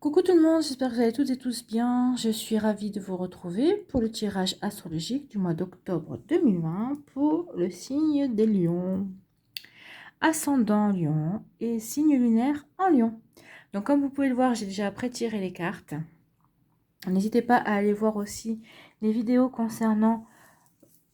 Coucou tout le monde, j'espère que vous allez toutes et tous bien. Je suis ravie de vous retrouver pour le tirage astrologique du mois d'octobre 2020 pour le signe des lions. Ascendant Lion et signe lunaire en Lion. Donc comme vous pouvez le voir, j'ai déjà pré-tiré les cartes. N'hésitez pas à aller voir aussi les vidéos concernant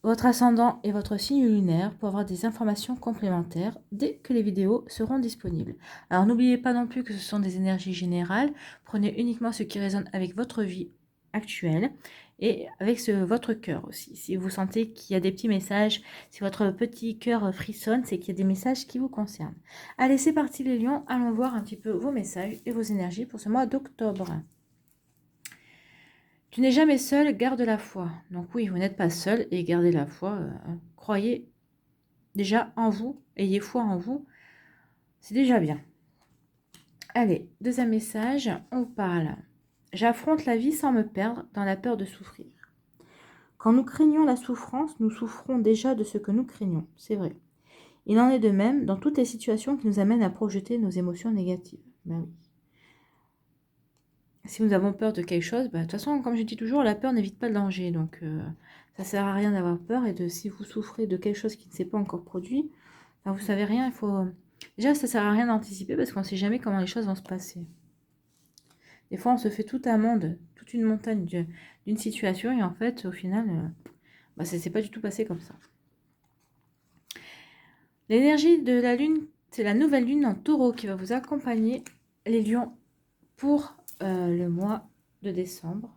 votre ascendant et votre signe lunaire pour avoir des informations complémentaires dès que les vidéos seront disponibles. Alors n'oubliez pas non plus que ce sont des énergies générales. Prenez uniquement ce qui résonne avec votre vie actuelle et avec votre cœur aussi. Si vous sentez qu'il y a des petits messages, si votre petit cœur frissonne, c'est qu'il y a des messages qui vous concernent. Allez, c'est parti les lions, allons voir un petit peu vos messages et vos énergies pour ce mois d'octobre. Tu n'es jamais seul, garde la foi. Donc oui, vous n'êtes pas seul et gardez la foi. Croyez déjà en vous, ayez foi en vous. C'est déjà bien. Allez, deuxième message, on parle. J'affronte la vie sans me perdre dans la peur de souffrir. Quand nous craignons la souffrance, nous souffrons déjà de ce que nous craignons, c'est vrai. Il en est de même dans toutes les situations qui nous amènent à projeter nos émotions négatives. Ben oui. Si nous avons peur de quelque chose, de toute façon, comme je dis toujours, la peur n'évite pas le danger. Donc, ça ne sert à rien d'avoir peur. Et si vous souffrez de quelque chose qui ne s'est pas encore produit, vous ne savez rien. Déjà, ça ne sert à rien d'anticiper parce qu'on ne sait jamais comment les choses vont se passer. Des fois, on se fait tout un monde, toute une montagne d'une situation. Et en fait, au final, ça ne s'est pas du tout passé comme ça. L'énergie de la lune, c'est la nouvelle lune en taureau qui va vous accompagner, les lions, pour le mois de décembre.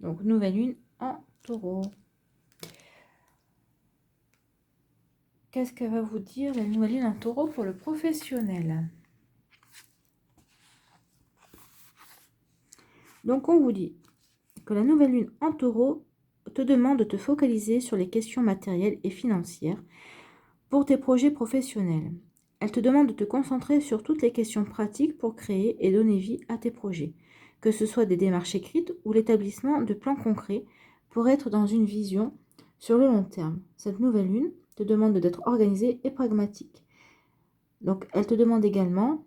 Donc, nouvelle lune en taureau. Qu'est-ce qu'elle va vous dire, la nouvelle lune en taureau pour le professionnel? Donc, on vous dit que la nouvelle lune en taureau te demande de te focaliser sur les questions matérielles et financières pour tes projets professionnels. Elle te demande de te concentrer sur toutes les questions pratiques pour créer et donner vie à tes projets, que ce soit des démarches écrites ou l'établissement de plans concrets pour être dans une vision sur le long terme. Cette nouvelle lune te demande d'être organisé et pragmatique. Donc, elle te demande également...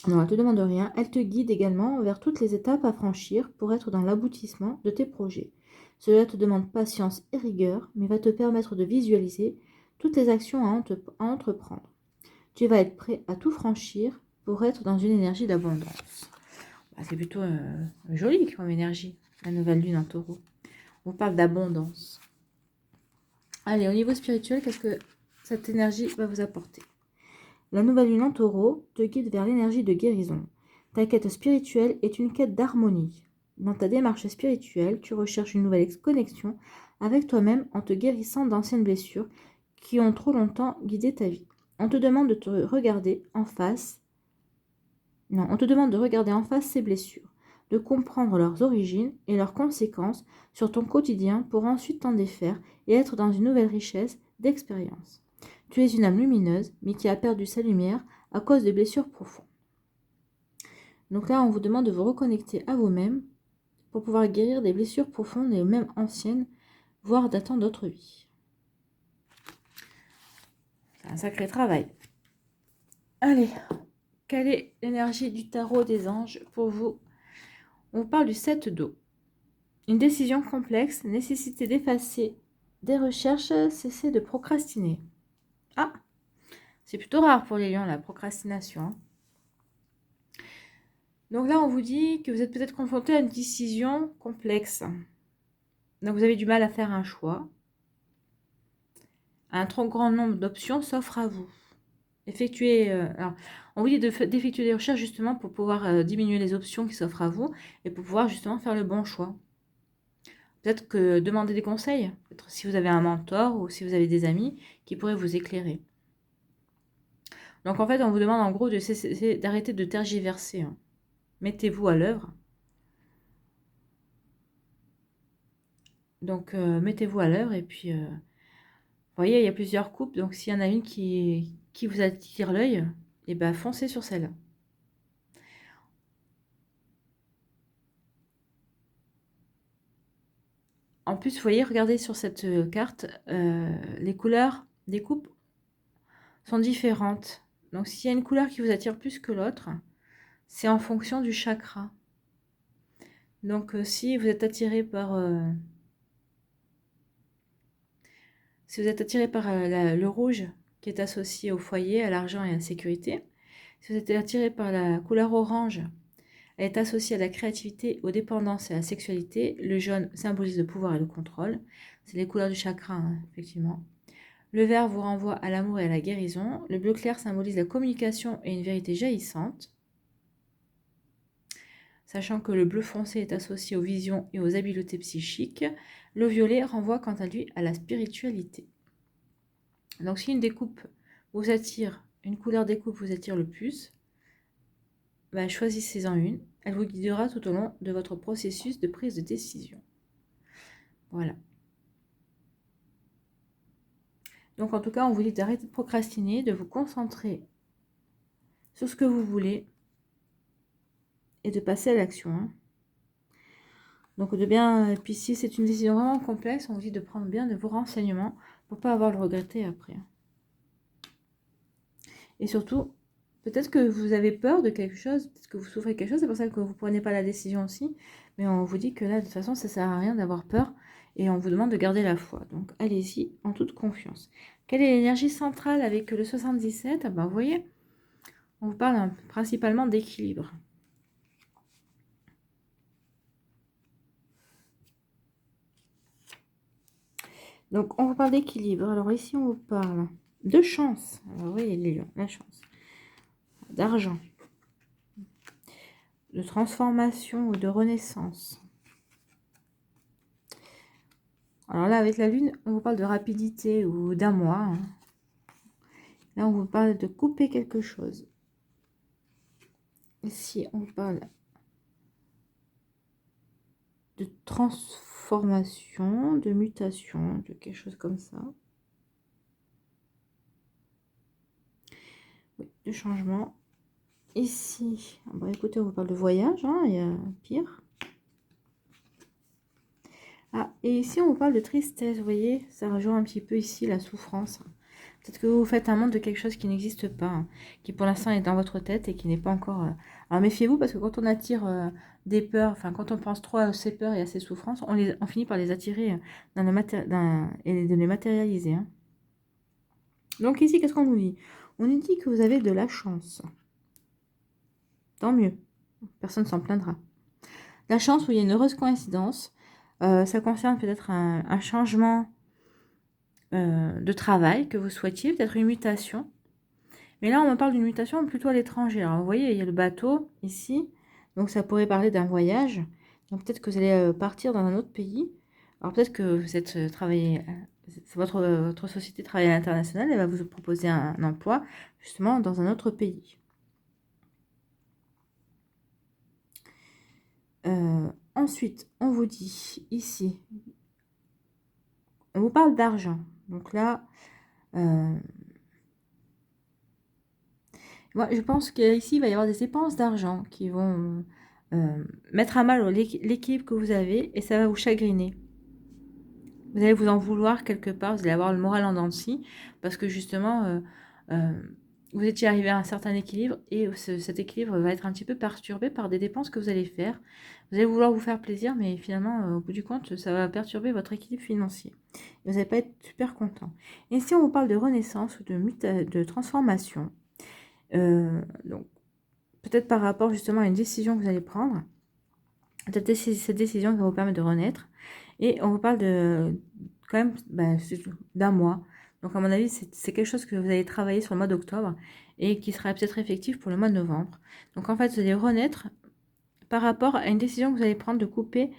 Non, elle ne te demande rien. Elle te guide également vers toutes les étapes à franchir pour être dans l'aboutissement de tes projets. Cela te demande patience et rigueur, mais va te permettre de visualiser toutes les actions à entreprendre. Tu vas être prêt à tout franchir pour être dans une énergie d'abondance. C'est plutôt joli comme énergie, la nouvelle lune en taureau. On parle d'abondance. Allez, au niveau spirituel, qu'est-ce que cette énergie va vous apporter? La nouvelle lune en taureau te guide vers l'énergie de guérison. Ta quête spirituelle est une quête d'harmonie. Dans ta démarche spirituelle, tu recherches une nouvelle connexion avec toi-même en te guérissant d'anciennes blessures qui ont trop longtemps guidé ta vie. On te demande de te regarder en face. Non, on te demande de regarder en face ces blessures, de comprendre leurs origines et leurs conséquences sur ton quotidien pour ensuite t'en défaire et être dans une nouvelle richesse d'expérience. Tu es une âme lumineuse, mais qui a perdu sa lumière à cause de blessures profondes. Donc là, on vous demande de vous reconnecter à vous-même pour pouvoir guérir des blessures profondes et même anciennes, voire datant d'autres vies. C'est un sacré travail. Allez, quelle est l'énergie du tarot des anges pour vous? On vous parle du 7 d'eau. Une décision complexe, nécessité d'effacer des recherches, cesser de procrastiner. Ah, c'est plutôt rare pour les lions, la procrastination. Donc là, on vous dit que vous êtes peut-être confronté à une décision complexe. Donc vous avez du mal à faire un choix. Un trop grand nombre d'options s'offrent à vous. Alors, on vous dit d'effectuer des recherches justement pour pouvoir diminuer les options qui s'offrent à vous et pour pouvoir justement faire le bon choix. Peut-être que demander des conseils, peut-être si vous avez un mentor ou si vous avez des amis qui pourraient vous éclairer. Donc en fait, on vous demande en gros d'arrêter de tergiverser. Mettez-vous à l'œuvre. Donc mettez-vous à l'œuvre et puis, vous voyez, il y a plusieurs coupes. Donc s'il y en a une qui vous attire l'œil, et ben foncez sur celle-là. En plus, vous voyez, regardez sur cette carte, les couleurs des coupes sont différentes. Donc s'il y a une couleur qui vous attire plus que l'autre, c'est en fonction du chakra. Donc, si vous êtes attiré par... si vous êtes attiré par le rouge, qui est associé au foyer, à l'argent et à la sécurité, si vous êtes attiré par la couleur orange, elle est associée à la créativité, aux dépendances et à la sexualité. Le jaune symbolise le pouvoir et le contrôle. C'est les couleurs du chakra, hein, effectivement. Le vert vous renvoie à l'amour et à la guérison. Le bleu clair symbolise la communication et une vérité jaillissante. Sachant que le bleu foncé est associé aux visions et aux habiletés psychiques. Le violet renvoie quant à lui à la spiritualité. Donc si une découpe vous attire, une couleur découpe vous attire le plus, bah, choisissez-en une. Elle vous guidera tout au long de votre processus de prise de décision. Voilà. Donc en tout cas, on vous dit d'arrêter de procrastiner, de vous concentrer sur ce que vous voulez et de passer à l'action. Hein. Donc de bien, et puis si c'est une décision vraiment complexe, on vous dit de prendre bien de vos renseignements pour ne pas avoir le regretter après. Et surtout, peut-être que vous avez peur de quelque chose, peut-être que vous souffrez de quelque chose, c'est pour ça que vous ne prenez pas la décision aussi. Mais on vous dit que là, de toute façon, ça ne sert à rien d'avoir peur et on vous demande de garder la foi. Donc allez-y en toute confiance. Quelle est l'énergie centrale avec le 77 ? Ah ben, vous voyez, on vous parle principalement d'équilibre. Donc, on vous parle d'équilibre. Alors ici, on vous parle de chance. Alors, vous voyez, les lions, la chance. D'argent. De transformation ou de renaissance. Alors là, avec la lune, on vous parle de rapidité ou d'un mois. Hein. Là, on vous parle de couper quelque chose. Ici, on vous parle de transformation, de mutation, de quelque chose comme ça. Oui, de changement. Ici, bon, écoutez, on vous parle de voyage, hein, il y a pire. Ah, et ici, on vous parle de tristesse, vous voyez, ça rejoint un petit peu ici la souffrance. Peut-être que vous faites un monde de quelque chose qui n'existe pas, hein, qui pour l'instant est dans votre tête et qui n'est pas encore... Alors méfiez-vous parce que quand on attire des peurs, enfin quand on pense trop à ces peurs et à ces souffrances, on finit par les attirer et de les matérialiser. Hein. Donc ici, qu'est-ce qu'on nous dit? On nous dit que vous avez de la chance. Tant mieux, personne ne s'en plaindra. La chance où il y a une heureuse coïncidence, ça concerne peut-être un changement de travail que vous souhaitiez, peut-être une mutation. Mais là, on me parle d'une mutation plutôt à l'étranger. Alors, vous voyez, il y a le bateau ici. Donc, ça pourrait parler d'un voyage. Donc, peut-être que vous allez partir dans un autre pays. Alors, peut-être que vous êtes votre société travaille à l'international. Elle va vous proposer un emploi, justement, dans un autre pays. Ensuite, on vous dit ici, on vous parle d'argent. Donc là, moi, je pense qu'ici, il va y avoir des dépenses d'argent qui vont mettre à mal l'équilibre que vous avez et ça va vous chagriner. Vous allez vous en vouloir quelque part, vous allez avoir le moral en dents de scie parce que justement, vous étiez arrivé à un certain équilibre et cet équilibre va être un petit peu perturbé par des dépenses que vous allez faire. Vous allez vouloir vous faire plaisir, mais finalement, au bout du compte, ça va perturber votre équilibre financier. Vous n'allez pas être super content. Et si on vous parle de renaissance ou de transformation, donc peut-être par rapport justement à une décision que vous allez prendre, peut-être cette décision qui va vous permettre de renaître, et on vous parle de quand même d'un mois. Donc à mon avis, c'est quelque chose que vous allez travailler sur le mois d'octobre et qui sera peut-être effectif pour le mois de novembre. Donc en fait, vous allez renaître par rapport à une décision que vous allez prendre de couper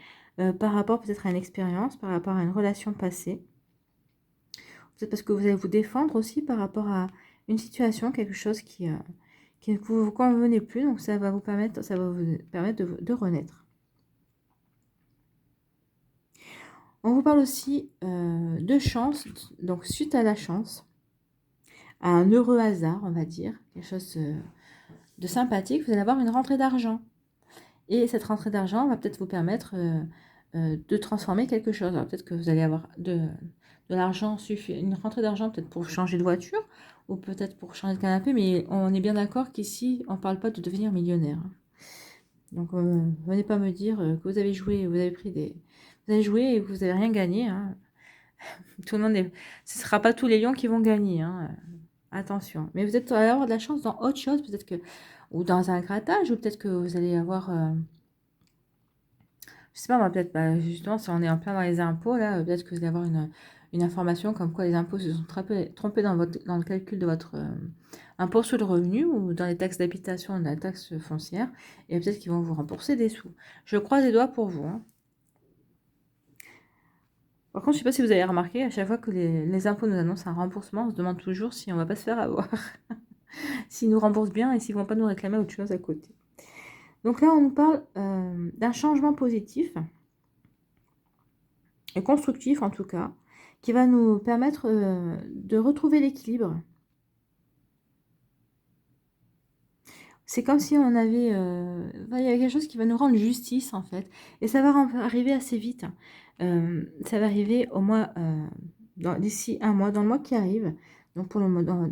par rapport peut-être à une expérience, par rapport à une relation passée. Peut-être parce que vous allez vous défendre aussi par rapport à une situation, quelque chose qui ne vous convenait plus. Donc ça va vous permettre de renaître. On vous parle aussi de chance, donc suite à la chance, à un heureux hasard, on va dire, quelque chose de sympathique, vous allez avoir une rentrée d'argent. Et cette rentrée d'argent va peut-être vous permettre de transformer quelque chose. Alors peut-être que vous allez avoir de l'argent, une rentrée d'argent peut-être pour changer de voiture, ou peut-être pour changer de canapé, mais on est bien d'accord qu'ici, on ne parle pas de devenir millionnaire. Donc, venez pas me dire que vous avez joué, vous avez pris des... Vous avez joué et que vous n'avez rien gagné. Hein. Tout le monde est... Ce ne sera pas tous les lions qui vont gagner. Hein. Attention. Mais vous êtes allez avoir de la chance dans autre chose, peut-être que... Ou dans un grattage, ou peut-être que vous allez avoir... Je sais pas, moi, peut-être, bah, justement, si on est en plein dans les impôts, là, peut-être que vous allez avoir une information comme quoi les impôts se sont trompés dans, dans le calcul de votre impôt sur le revenu ou dans les taxes d'habitation ou dans la taxe foncière, et peut-être qu'ils vont vous rembourser des sous. Je croise les doigts pour vous. Hein. Par contre, je sais pas si vous avez remarqué, à chaque fois que les impôts nous annoncent un remboursement, on se demande toujours si on va pas se faire avoir. S'ils nous remboursent bien et s'ils vont pas nous réclamer autre chose à côté. Donc là, on nous parle d'un changement positif, et constructif en tout cas, qui va nous permettre de retrouver l'équilibre. C'est comme si on avait... il y a quelque chose qui va nous rendre justice en fait. Et ça va arriver assez vite. Ça va arriver au mois... d'ici un mois, dans le mois qui arrive, donc pour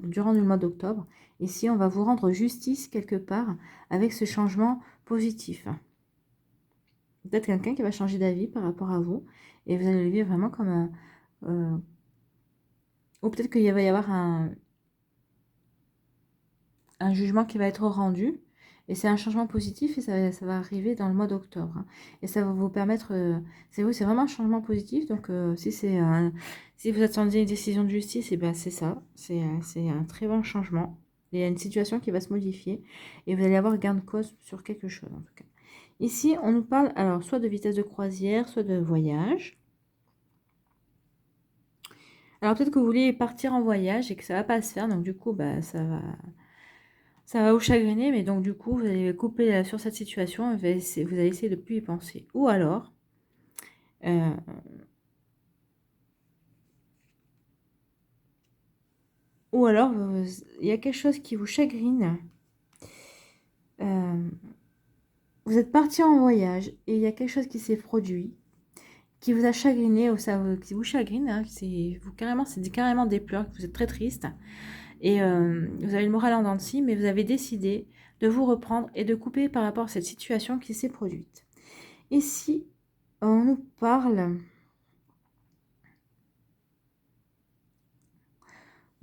durant le mois d'octobre. Ici, on va vous rendre justice quelque part avec ce changement positif. Peut-être quelqu'un qui va changer d'avis par rapport à vous. Et vous allez le vivre vraiment comme... ou peut-être qu'il va y avoir un jugement qui va être rendu. Et c'est un changement positif et ça va arriver dans le mois d'octobre. Hein. Et ça va vous permettre... c'est vraiment un changement positif. Donc, si vous attendiez une décision de justice, et ben c'est ça. C'est un très bon changement. Il y a une situation qui va se modifier. Et vous allez avoir gain de cause sur quelque chose, en tout cas. Ici, on nous parle alors soit de vitesse de croisière, soit de voyage. Alors, peut-être que vous voulez partir en voyage et que ça va pas se faire. Donc, du coup, bah, ça va vous chagriner, mais donc du coup, vous allez couper sur cette situation et vous allez essayer de ne plus y penser. Euh, ou alors, il y a quelque chose qui vous chagrine. Vous êtes parti en voyage et il y a quelque chose qui s'est produit, qui vous a chagriné, ou qui vous chagrine. Hein, c'est carrément des pleurs, vous êtes très triste. Et vous avez le moral en dents de scie, mais vous avez décidé de vous reprendre et de couper par rapport à cette situation qui s'est produite. Ici, on nous parle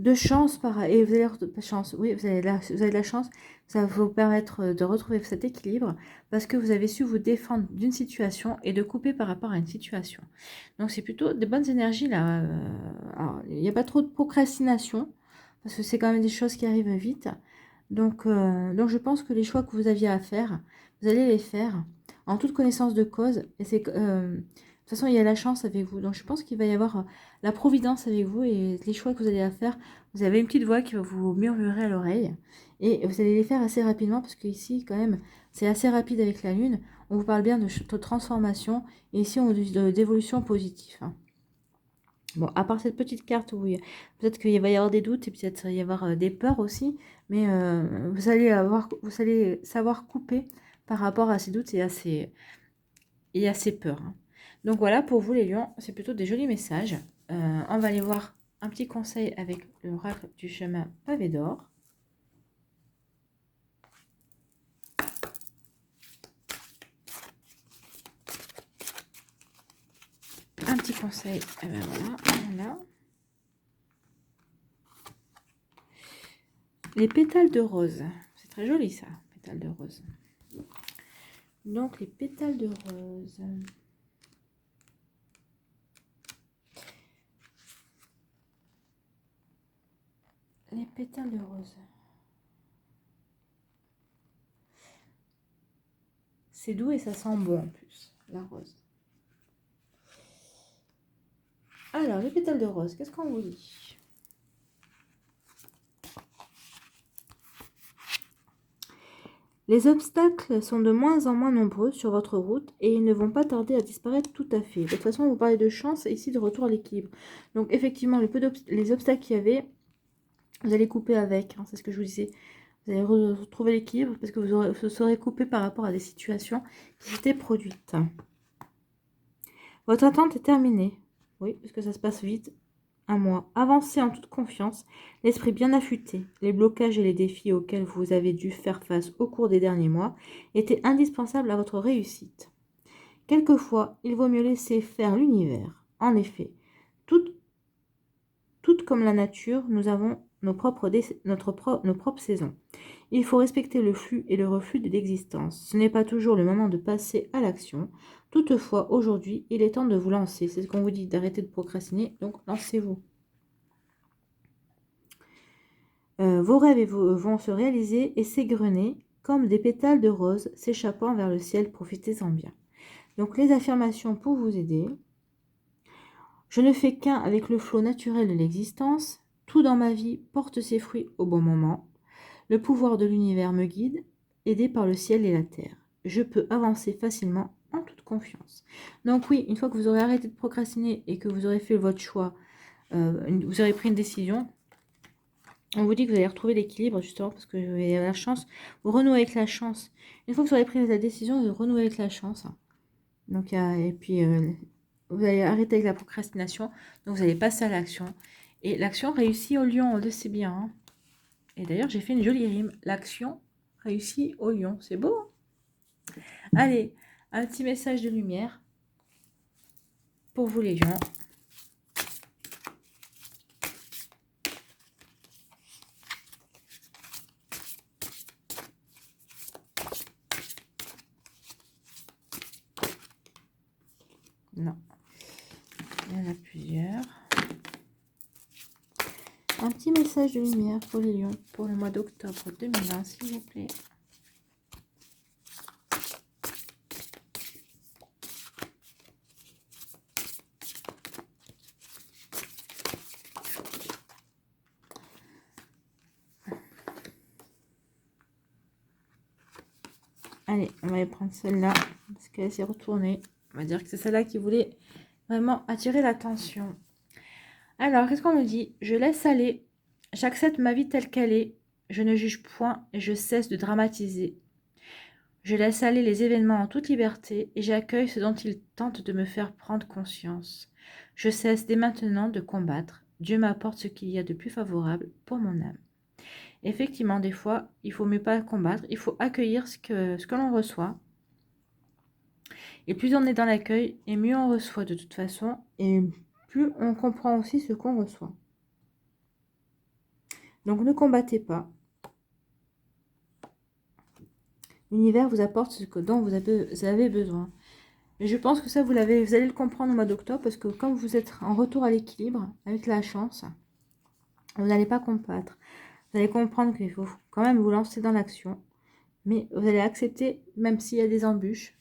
de chance, et vous avez de chance, oui, vous avez de la chance, ça va vous permettre de retrouver cet équilibre parce que vous avez su vous défendre d'une situation et de couper par rapport à une situation. Donc c'est plutôt des bonnes énergies là. Alors, il n'y a pas trop de procrastination parce que c'est quand même des choses qui arrivent vite. Donc je pense que les choix que vous aviez à faire, vous allez les faire en toute connaissance de cause. Et c'est de toute façon, il y a la chance avec vous. Donc, je pense qu'il va y avoir la providence avec vous et les choix que vous allez à faire. Vous avez une petite voix qui va vous murmurer à l'oreille. Et vous allez les faire assez rapidement parce qu'ici, quand même, c'est assez rapide avec la Lune. On vous parle bien de transformation. Et ici, on dit d'évolution positive. Hein. Bon, à part cette petite carte où peut-être qu'il va y avoir des doutes et peut-être y avoir des peurs aussi. Mais vous allez savoir couper par rapport à ces doutes et à ces peurs. Hein. Donc voilà, pour vous les lions, c'est plutôt des jolis messages. On va aller voir un petit conseil avec l'oracle du chemin pavé d'or. Un petit conseil, et ben voilà. Les pétales de rose, c'est très joli ça, pétales de rose. Donc les pétales de rose. Les pétales de rose. C'est doux et ça sent bon en plus, la rose. Alors, les pétales de rose, qu'est-ce qu'on vous dit? Les obstacles sont de moins en moins nombreux sur votre route et ils ne vont pas tarder à disparaître tout à fait. De toute façon, vous parlez de chance et ici de retour à l'équilibre. Donc, effectivement, les obstacles qu'il y avait, vous allez couper avec. Hein, c'est ce que je vous disais. Vous allez retrouver l'équilibre parce que vous serez coupé par rapport à des situations qui s'étaient produites. Votre attente est terminée. Oui, parce que ça se passe vite. un mois. Avancez en toute confiance, l'esprit bien affûté. Les blocages et les défis auxquels vous avez dû faire face au cours des derniers mois étaient indispensables à votre réussite. Quelquefois, il vaut mieux laisser faire l'univers. En effet, tout comme la nature, nous avons nos propres saisons. Il faut respecter le flux et le reflux de l'existence. Ce n'est pas toujours le moment de passer à l'action. Toutefois, aujourd'hui, il est temps de vous lancer. C'est ce qu'on vous dit, d'arrêter de procrastiner, donc lancez-vous. Vos rêves vont se réaliser et s'égrener comme des pétales de rose s'échappant vers le ciel. Profitez-en bien. Donc les affirmations pour vous aider. Je ne fais qu'un avec le flot naturel de l'existence. Tout dans ma vie porte ses fruits au bon moment. Le pouvoir de l'univers me guide, aidé par le ciel et la terre. Je peux avancer facilement en toute confiance. Donc oui, une fois que vous aurez arrêté de procrastiner et que vous aurez fait votre choix, vous aurez pris une décision, on vous dit que vous allez retrouver l'équilibre justement parce que vous avez la chance, vous renouez avec la chance. Une fois que vous aurez pris la décision, vous renouez avec la chance. Donc, et puis, vous allez arrêter avec la procrastination. Donc, vous allez passer à l'action. Et l'action réussit au lion, on le sait bien. Hein. Et d'ailleurs, j'ai fait une jolie rime. L'action réussit au lion. C'est beau. Hein. Allez, un petit message de lumière pour vous les lions. Non. Il y en a plusieurs. Un petit message de lumière pour les lions pour le mois d'octobre 2020, s'il vous plaît. Allez, on va aller prendre celle-là parce qu'elle s'est retournée. On va dire que c'est celle-là qui voulait vraiment attirer l'attention. Alors, qu'est-ce qu'on me dit? Je laisse aller. J'accepte ma vie telle qu'elle est. Je ne juge point et je cesse de dramatiser. Je laisse aller les événements en toute liberté et j'accueille ce dont ils tentent de me faire prendre conscience. Je cesse dès maintenant de combattre. Dieu m'apporte ce qu'il y a de plus favorable pour mon âme. Effectivement, des fois, il faut mieux pas combattre. Il faut accueillir ce que l'on reçoit. Et plus on est dans l'accueil, et mieux on reçoit de toute façon. Et plus on comprend aussi ce qu'on reçoit. Donc ne combattez pas. L'univers vous apporte ce dont vous avez besoin. Et je pense que ça, vous allez le comprendre au mois d'octobre, parce que quand vous êtes en retour à l'équilibre, avec la chance, vous n'allez pas combattre. Vous allez comprendre qu'il faut quand même vous lancer dans l'action, mais vous allez accepter, même s'il y a des embûches,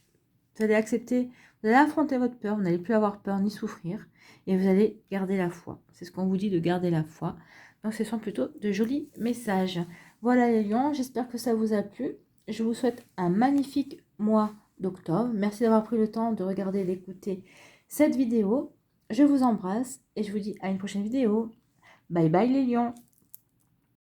vous allez accepter, vous allez affronter votre peur, vous n'allez plus avoir peur ni souffrir, et vous allez garder la foi. C'est ce qu'on vous dit, de garder la foi. Donc ce sont plutôt de jolis messages. Voilà les lions, j'espère que ça vous a plu. Je vous souhaite un magnifique mois d'octobre. Merci d'avoir pris le temps de regarder et d'écouter cette vidéo. Je vous embrasse et je vous dis à une prochaine vidéo. Bye bye les lions.